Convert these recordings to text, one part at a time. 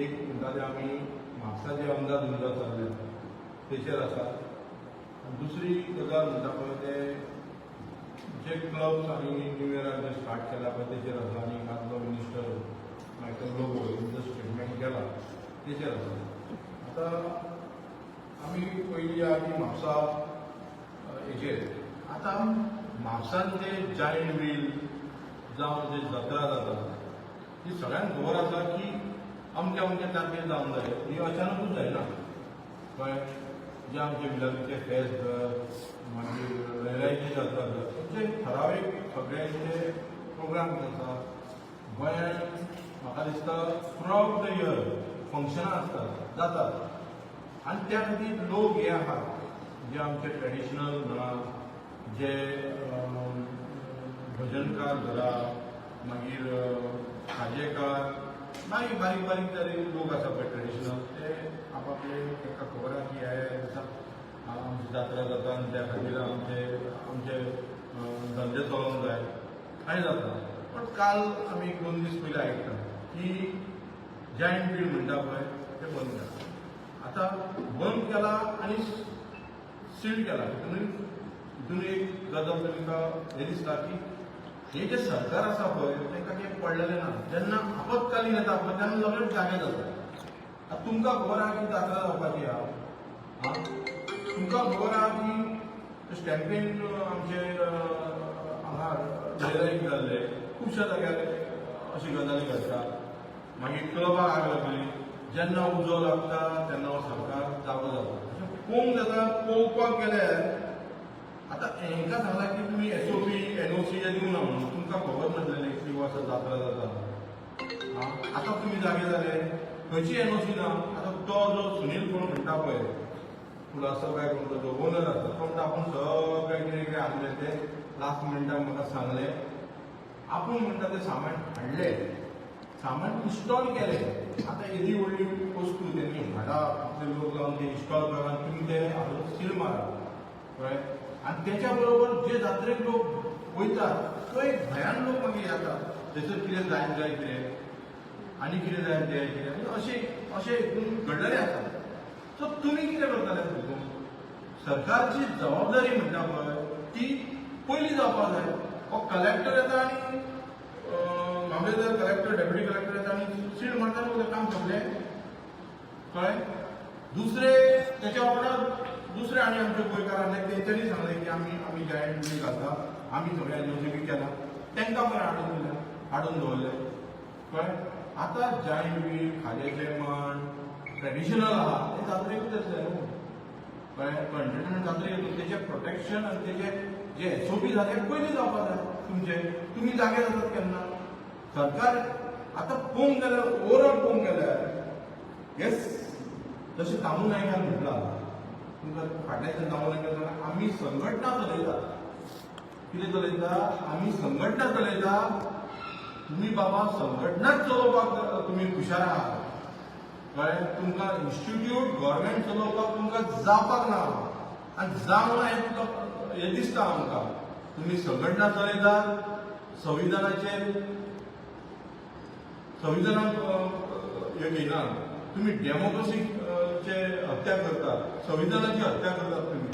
एक म्हणटा ते आमी म्हापसाचे अंदाज उंदर चल्ले तेचेर आसा. दुसरी गजाल म्हणटा पळय ते जे क्लब्स आनी न्यू इयराक जे स्टार्ट केला पळय तेचेर आसा. आनी आदलो मिनिस्टर मायकल लोबो जो स्टेटमेंट केला तेचेर आसा. आतां आमी पयलीं या की म्हापसा हेचेर आतां म्हापसान जे जायंट व्हील जावं जे जात्रा जाता ती सगळ्यांक खबर आसा की अमके अमके तारखेर जावंक जाय. ही अचानकूच जायना कळ्ळें. जे आमचे मिलाग्रीचे फेस्त मागीर वेलायची जात्रा जे ठरावीक सगळ्यांचे प्रोग्राम्स आसा गोंयांत. म्हाका दिसता थ्रूआउट द इयर फंक्शनां आसतात जातात आनी त्या खातीर लोक हे आसात जे आमचे ट्रेडिशनल म्हणा जे भजनकार धरा मागीर खाजेकार बारीक बारीक बारीक तरी लोक आसा पळय ट्रेडिशनल ते आपआपले तांकां खबर आसा की ह्या दिसा आमची जात्रा जाता आनी त्या खातीर आमचे धंदे चलोवंक जाय आनी जाता. पण काल आमी 1-2 दीस पयलीं आयकता की जायंट व्हील म्हणटा पळय ते बंद केला. आतां बंद केला आनी सील केला. हितून एक गजाल तुमकां हे दिसता की हे जे सरकार आसा पळय तांकां कितें पडलेलें ना. जेन्ना आपतकालीन येता पळय तेन्ना सगळें जागे जाता. आतां तुमकां खबर आहा की जात्रा जावपाची आहा. तुमकां खबर आहा की स्टॅम्पेन आमचे हांगा लयराईक जाल्ले खुबश्या जाग्यार अशी गजाली घडटा. मागीर क्लबाक आग लागली. जेन्ना उजो लागता तेन्ना हो सरकार जागो जाता. अशें पळोवंक जाता. पळोवपाक गेल्यार आतां हांकां सांगला की तुमी SOP NOC हे दिवना म्हणून तुमकां खबर नासलेलें की वर्सा जात्रा जाता. आतां तुमी जागे जाले खंयची NOC ना. आतां तो जो सुनील कोण म्हणटा पळय कुलासो काय म्हणटा जो ओनर आसा तो म्हणटा आपूण सगळें कितें कितें आसलें तें लास्ट मिनटाक म्हाका सांगलें. आपूण म्हणटा तें सामान हाडलें सामान इन्स्टॉल केलें. आतां येदी व्हडली वस्तू तेणी हाडा आपले लोक लावन ते इन्स्टॉल करा तुमी ते हाडून सील मारा कळ्ळें. आनी तेच्या बरोबर जे जात्रेक लोक वयतात तो एक भयान लोक मागीर येतात थंयसर कितें जायत जाय कितें आनी कितें जाय तें कितें अशें हितून घडलेलें आसा. सो तुमी कितें करतले हितून. सरकारची जबाबदारी म्हणटा पळय ती पयलीं जावपाक जाय. हो कलेक्टर येता आनी मामलेदार कलेक्टर डेप्युटी कलेक्टर येता आनी सील मारता आनी काम सोंपलें कळ्ळें. दुसरे तेच्या वांगडा दुसरे आनी आमचे गोंयकार आसले तेंच्यांनी सांगलें की आमी जायंट व्हील घालता आमी सगळ्या NOC केला तांकां पण हाडून दवरले कळ्ळें. आतां जायंट व्हील खाजेचें मांड ट्रेडिशनल आहा ते जात्रेकूच येतले न्हू कळ्ळें. कंटेनमेंट जात्रेक तेजें प्रोटेक्शन आनी तेजे जे SOP जाता ते पयलीं जावपाक जाय तुमचे. तुमी जागे जातात केन्ना. सरकार आतां पळोवंक गेल्यार ओवरऑल पळोवंक गेल्यार हे जशें दामू नायकान म्हटलां तुमकां फाटल्याच्यान दामू नायकान सांगलां आमी संघटना चलयता. कितें चलयता आमी संघटना चलयता. तुमी बाबा संघटनाच चलोवपाक तुमी हुशार आहात कळ्ळें. तुमकां इन्स्टिट्यूट गव्हर्मेंट चलोवपाक तुमकां जावपाक ना आनी जावंक ना हें तुमकां हें दिसता आमकां. तुमी संघटना चलयतात संविधानाक हे घेयना. तुमी डेमोक्रेसीचे हत्या करतात संविधानाची हत्या करतात तुमी.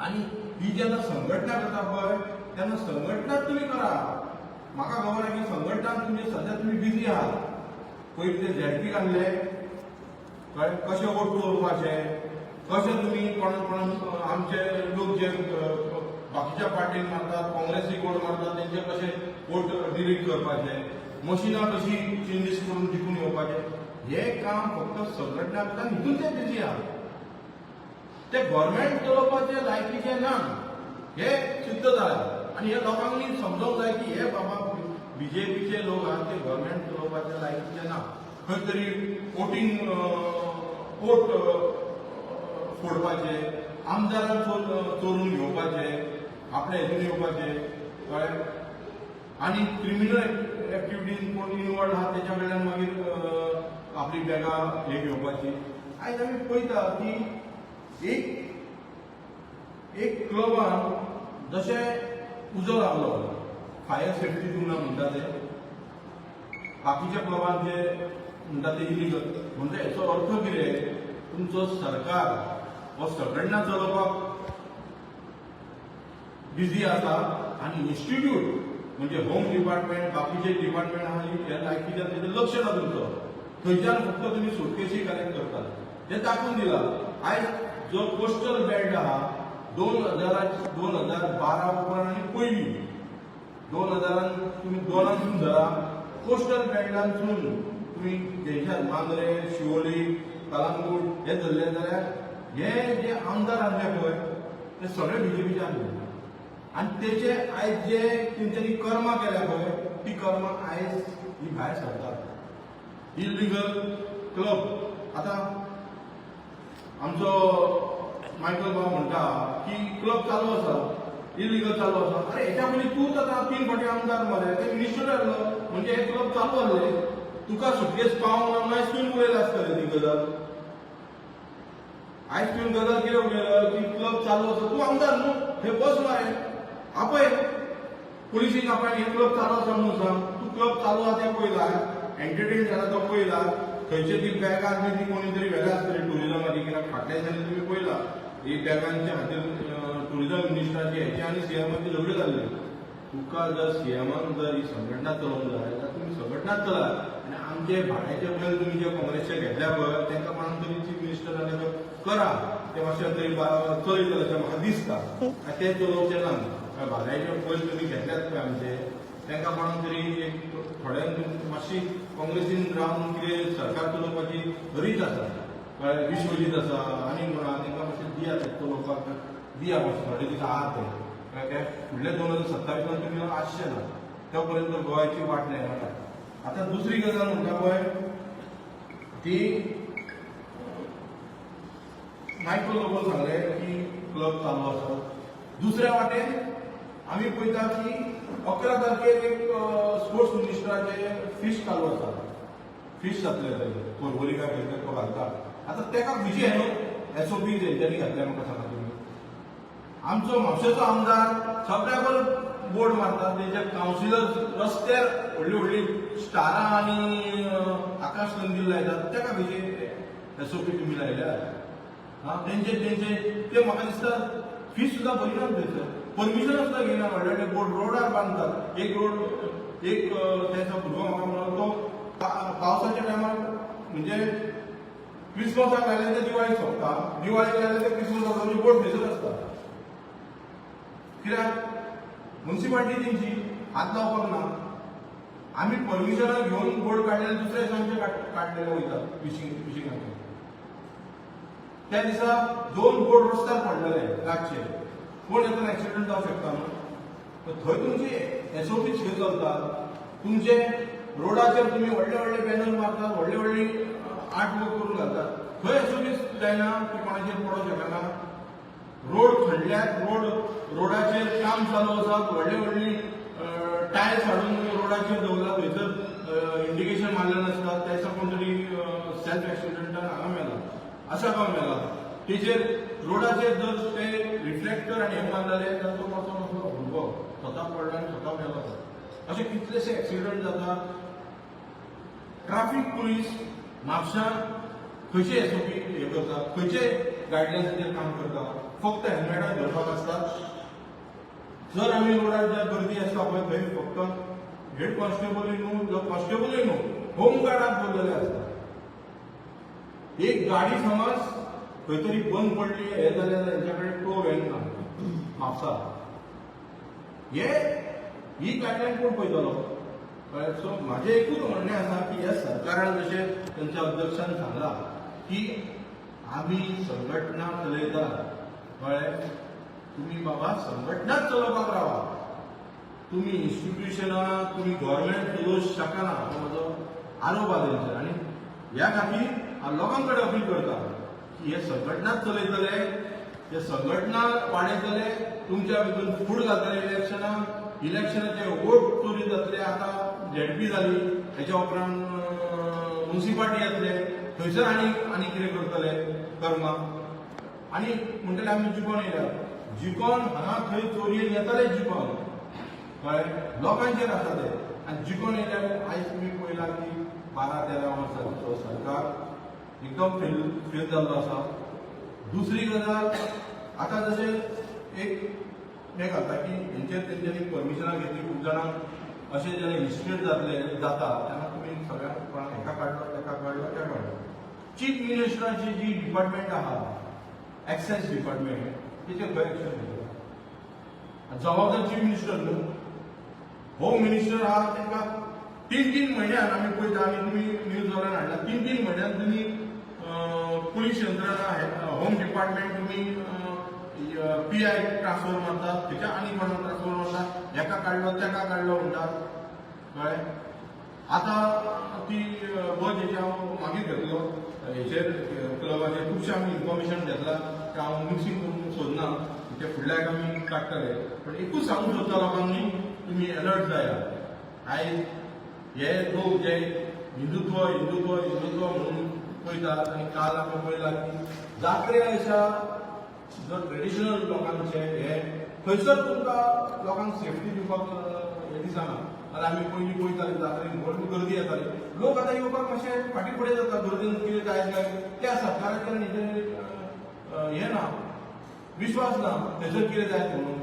आनी ही जेन्ना संघटना करता पळय तेन्ना संघटनाच तुमी करा. म्हाका खबर आहा की संघटनान तुमचे सद्या तुमी बिजी आहात. पयलीं ते ZP काडले कळ्ळें. कशें वोट चोरपाचे कशें तुमी कोणाक आमचे लोक जे बाकीच्या पार्टीक मारतात काँग्रेसीक वोट मारतात तेंचे कशें वोट डिलीट करपाचे मशिनां कशी चेंजीस करून जिखून येवपाचे हे काम फक्त संघटना करता. हितून ते बिजी आहात. ते गव्हर्मेंट चलोवपाचे लायकीचे ना हे सिद्ध जालें. आनी हे लोकांनी समजोवंक जाय की हे बाबा BJPचे लोक आहात ते गव्हर्मेंट चलोवपाचे लायकीचे ना. खंय तरी वोटींग वोट फोडपाचे आमदारांक चोरून घेवपाचे आपल्या हितून येवपाचे कळ्ळें. आनी क्रिमिनल एक्टिविटीन कोण इनवॉल्ड आहा तेच्या कडल्यान मागीर आपली बॅगां हे घेवपाची. आयज आमी पळयता की एक क्लबान जशें उजो लागलो फायर सेफ्टी दिवना म्हणटा ते बाकीच्या क्लबान जे म्हणटा ते इलिगल. म्हणजे हेचो अर्थ कितें, तुमचो सरकार हो सगळ्यांना चलोवपाक बिझी आसा आनी इन्स्टिट्यूट म्हणजे होम डिपार्टमेंट बाकीचे डिपार्टमेंट आहा ह्या लायकीच्यान तेजेर लक्ष ना तुमचो. थंयच्यान फक्त तुमी सुटकेसी कलेक्ट करतात हें दाखोवन दिलां. आयज जो कोस्टल बेल्ट आहा 2012 उपरांत आनी पयलीं 2000 तुमी दोनांसून धरा, कोस्टल बेल्टांसून तुमी देशांत मांद्रे, शिवोली, कलंगूट हे धरले जाल्यार हे जे आमदार आसले पळय ते सगळे बीजेपीचे आसले. आनी तेचे आयज जे तेंच्यांनी कर्मां केल्या पळय ती कर्मां आयज ही भायर सरतात. इलिगल क्लब आतां आमचो मायकल भाव म्हणटा की क्लब चालू आसा, इलिगल चालू आसा. अरे हेच्या पयलीं तूंच आतां 3 फावटी आमदार मरे, ते मिनिस्टर आसलो म्हणजे हे क्लब चालू आसले. तुका सुटकेस पावोंक ना, आयज तुवें उलयला आसतलें ती गजाल. आयज तुवें गजाल कितें उलयलो की क्लब चालू आसा, तूं आमदार न्हू, हे बस मरे आपय पुलिसीक आपय हे क्लब चालू आसा म्हणून सांग. तूं क्लब चालू आहा तें पळयला, एंटरटेन जाला तो पळयला, खंयचे ती बॅगां बी ती कोणी तरी वेगळे आसतली टुरिजमाची. कित्याक फाटल्या दिसांनी तुमी पळयला ही बॅगांच्या खातीर टुरिजम मिनिस्टराची हेची आनी सीएमाची झगडी जाल्ली. तुका जर सीएमान जर ही संघटना चलोवंक जाय जाल्यार तुमी संघटनाच चलात. आनी आमचे भाड्याचे बैल तुमी जे काँग्रेसचे घेतल्या पळय तांकां कोणाक तरी चीफ मिनिस्टर जाल्यार करा, ते मातशें तरी चलयतले अशें म्हाका दिसता. ते चलोवचें ना. भाड्याचे बैल तुमी घेतल्यात पळय आमचे तांकां कोणाक तरी एक थोड्यांक मातशी काँग्रेसीन रावन कितें सरकार चलोवपाची रीत आसा कळ्ळें, विश्वजीत आसा आनी म्हणा तांकां मातशें दिया ते चलोवपाक दिया मातशें थोडे दीस आहात ते. कळ्ळें, फुडले 2027 तुमी आसचे ना, तो पर्यंत गोंयची वाट नाका. आतां दुसरी गजाल म्हणटा पळय ती मायकल लोबो सांगले की क्लब चालू आसा. दुसऱ्या वाटेन आमी पळयता की 11 तारखेर एक स्पोर्ट्स मिनिस्टराचे फीस्ट चालू आसा. फीस्ट जातले पर्वरी काय खंय तो घालता. आतां तेका विजय न्हू SOP तेंच्यांनी घातल्या म्हाका सांगा तुमी. आमचो म्हापशेचो आमदार सगळ्यावर बोर्ड मारता, तेजे कावन्सिलर रस्त्यार व्हडली व्हडली स्टारां आनी आकाश कंदील लायतात, तेका विजय SOP तुमी लायल्यात. तेंचे ते म्हाका दिसता फीस सुद्दां भरिनात थंयसर, परमिशन सुद्दां घेयना. व्हडले व्हडले बोर्ड रोडार बांदतात. एक रोड एक तेचो भुरगो म्हाका म्हणलो तो पावसाच्या टायमार म्हणजे क्रिसमसाक लायले ते दिवाळीक सोंपता, दिवाळीक लायले ते क्रिसमसाक म्हणजे बोर्ड थंयसर आसता. कित्याक म्युनिसिपालिटी तेंची हात लावपाक ना. आमी परमिशनां घेवन बोर्ड काडलेले दुसऱ्या दिसांचे काडलेले वयतात फिशिंगाचे. त्या दिसा 2 बोर्ड रस्त्यार पडलेले रातचे. कोण येताना एक्सिडेंट जावंक शकता न्हू. थंय तुमची SOP खंय चलता. तुमचे रोडाचेर तुमी व्हडले व्हडले बॅनर मारतात, व्हडली व्हडली आर्ट वर्क करून घालतात. खंय SOP जायना की कोणाचेर पडोवंक शकना. रोड खणल्यात, रोडाचेर काम चालू आसा, व्हडली व्हडली टायल्स हाडून रोडाचेर दवरतात, थंयसर इंडिकेशन मारले नासतात. त्या दिसा कोण तरी सेल्फ एक्सिडेंटान हांगा मेला, असा काम मेला. तेजेर रोडाचेर जर ते रिफ्लेक्टर आनी हे मारलेले जाल्यार तो मातसो मातसो भुरगो स्वता पडला आनी स्वता मेलो. अशे कितलेशे एक्सिडेंट जातात. ट्राफीक पुलीस म्हापशां खंयचे SOP हे करता, खंयचे गायडलायन्साचेर काम करता. फक्त हेल्मेटां धरपाक आसतात. जर आमी रोडार जर गर्दी आसता पळय थंय फक्त हेड कॉन्स्टेबलूय न्हू जो कॉन्स्टेबलूय न्हू होमगार्डाक दवरलेले आसता. एक गाडी समज खंय तरी बंद पडली हे जाल्यार तेंच्या कडेन टो व्हॅन ना म्हापसा. ही गायडलायन कोण पळयतलो. सो म्हाजें एकूच म्हणणें आसा की ह्या सरकारान जशें तांच्या अध्यक्षान सांगलां की आमी संघटना चलयतात. कळ्ळें, तुमी बाबा संघटनाच चलोवपाक रावा. तुमी इन्स्टिट्यूशनां तुमी गव्हर्मेंट चलोवंक शकना हो म्हजो आरोप आहा तेंचेर. आनी ह्या खातीर हांव लोकां कडेन अपील करता की हे संघटनाच चलयतले, हे संघटना वाडयतले, तुमच्या भितर फूड घालतले इलेक्शनाचे वोट चोरी जातले. आतां ZP जाली, हेच्या उपरांत म्युनिसिपालिटी येतले, थंयसर आनी कितें करतले कर्मां. आनी म्हणटले आमी जिखोन येयल्या, जिखोन हांगा खंय चोरयेन येतले जिखोन. कळ्ळें लोकांचेर आसा ते आनी जिखून येयल्यार आयज तुमी पळयला की 12-13 वर्सांचो सरकार एकदम फेल जाल्लो आसा. दुसरी गजाल आतां जशें एक हें घालता की तेंच्यांनी परमिशनां घेतली खूब जाणांक अशें जेन्ना इन्स्टिट्यूट जाता तेन्ना तुमी सगळ्यांक कोणाक हेका काडलो त्या काडलो. चीफ मिनिस्टराची जी डिपार्टमेंट आहा एक्सायज डिपार्टमेंट तेचेर खंय एक्शन घेतला. जबाबदार चीफ मिनिस्टर न्हू, होम मिनिस्टर आहा तांकां 3 म्हयन्यान आमी पळयता आनी तुमी न्यूज वाल्यान हाडला 3 म्हयन्यान तुमी पुलीस यंत्रणा होम डिपार्टमेंट तुमी PI ट्रान्सफर मारतात तेच्या आनी कोणाक ट्रान्सफर मारतात हेका काडलो तेका काडलो म्हणटात. कळ्ळें आतां ती बस हेची हांव मागीर घेतलो हेचेर क्लबाचेर खुबशें आमी इन्फॉर्मेशन घेतलां तें हांव मिक्सिंग करून सोदना ते फुडल्या आमी काडटले. पण एकूच सांगूंक सोदता लोकांनी तुमी अलर्ट जायात. आयज हे लोक जे हिंदुत्व म्हणून पळयतात आनी काल आमी पळयला की जात्रेच्या जो ट्रेडिशनल लोकांचे हे खंयसर तुमकां लोकांक सेफ्टी दिवपाक हे दिसना. आतां आमी पयलीं पळयताले जात्रेक व्हडली गर्दी येताली लोक आतां येवपाक मातशे फाटीं फुडें जाता गर्देन कितें जायत काय त्या सरकाराचेर हें ना विश्वास ना थंयसर कितें जायत म्हणून.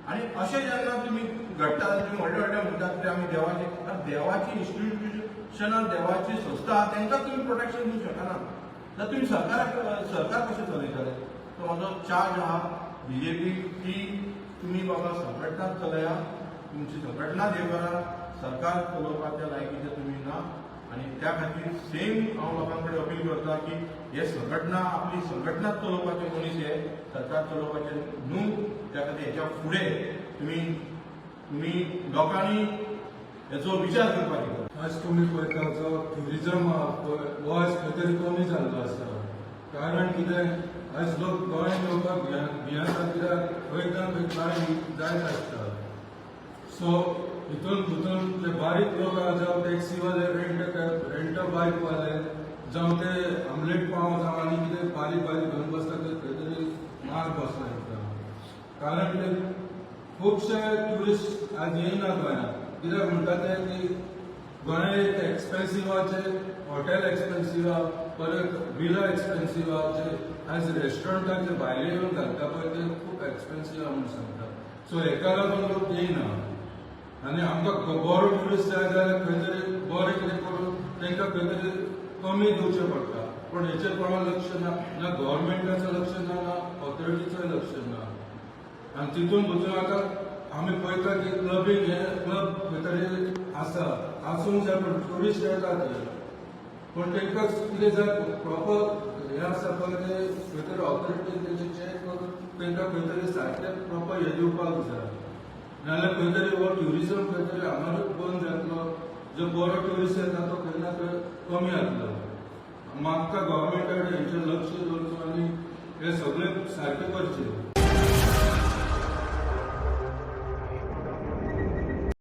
आनी अशें जेन्ना तुमी घडटा तुमी व्हडले म्हणटात ते आमी देवाची इन्स्टिट्यूशनां देवाची संस्था आहा तांकां तुमी प्रोटेक्शन दिवंक शकना. जाल्यार तुमी सरकार कशें चलयतले. तो म्हाजो चार्ज आहा BJP की तुमी बाबा संघटना चलया तुमची संघटना हे करा सरकार चलोवपाच्या लायकीचे तुमी ना. आनी त्या खातीर सेम हांव लोकां कडेन अपील करता की हे संघटना आपली संघटनाच चलोवपाचे मनीस हे सरकार चलोवपाचे न्हू. त्या खातीर हेच्या फुडें तुमी लोकांनी हेचो विचार करपाचो. आज तुम्ही पळयता जो ट्युरिजम हो आज खंय तरी कमी जाल्लो आसा. कारण कितें आज लोक गोंयांत येवपाक भियेता कित्याक खंय ना खंय गाडी जायत आसता. सो हितून जे बारीक लोक आहा जावं टॅक्सीवाले रेंट बायक वाले जावं ते आमलेट पाव जावं आनी कितें बारीक घेवन बसता ते खंय तरी मार बसला येता. कारण कितें खुबशे ट्युरिस्ट आज येयना गोंयांत कित्याक म्हणटा ते की गोंय एक एक्सपेन्सिवाचे हॉटेल एक्सपेन्सिवा परत विला एक्सपेन्सिवाचे आज रेस्टॉरंटाचे भायले येवन घालता पळय ते खूब एक्सपेन्सीव म्हणून सांगता. सो हेका लागून लोक येयना. आनी आमकां बरो ट्युरिस्ट जाय जाल्यार खंय तरी बरें कितें करून तांकां खंय तरी कमी दिवचें पडटा. पण हेचेर कोणा लक्ष ना गव्हर्मेंटाचें लक्ष ना ऑथॉरिटीचें लक्ष ना. आनी तितून भितर आतां आमी पळयता की क्लबींग हे क्लब खंय तरी आसूंक जाय पण ट्युरिस्ट येता ते पण तांकां कितें जाय प्रॉपर हे आसा पळय ते खंय तरी ऑथॉरिटीन तेजें चॅक करून तांकां खंय तरी सारकें प्रॉपर हे दिवपाक जाय. नाजाल्यार खंय तरी हो ट्युरिजम खंय तरी हांगारूच बंद जातलो. जो बरो ट्युरिस्ट येता तो खंय ना खंय कमी जातलो. म्हाका गव्हर्मेंटा कडेन हेचेर लक्ष दवरचें आनी हे सगळें सारकें करचें.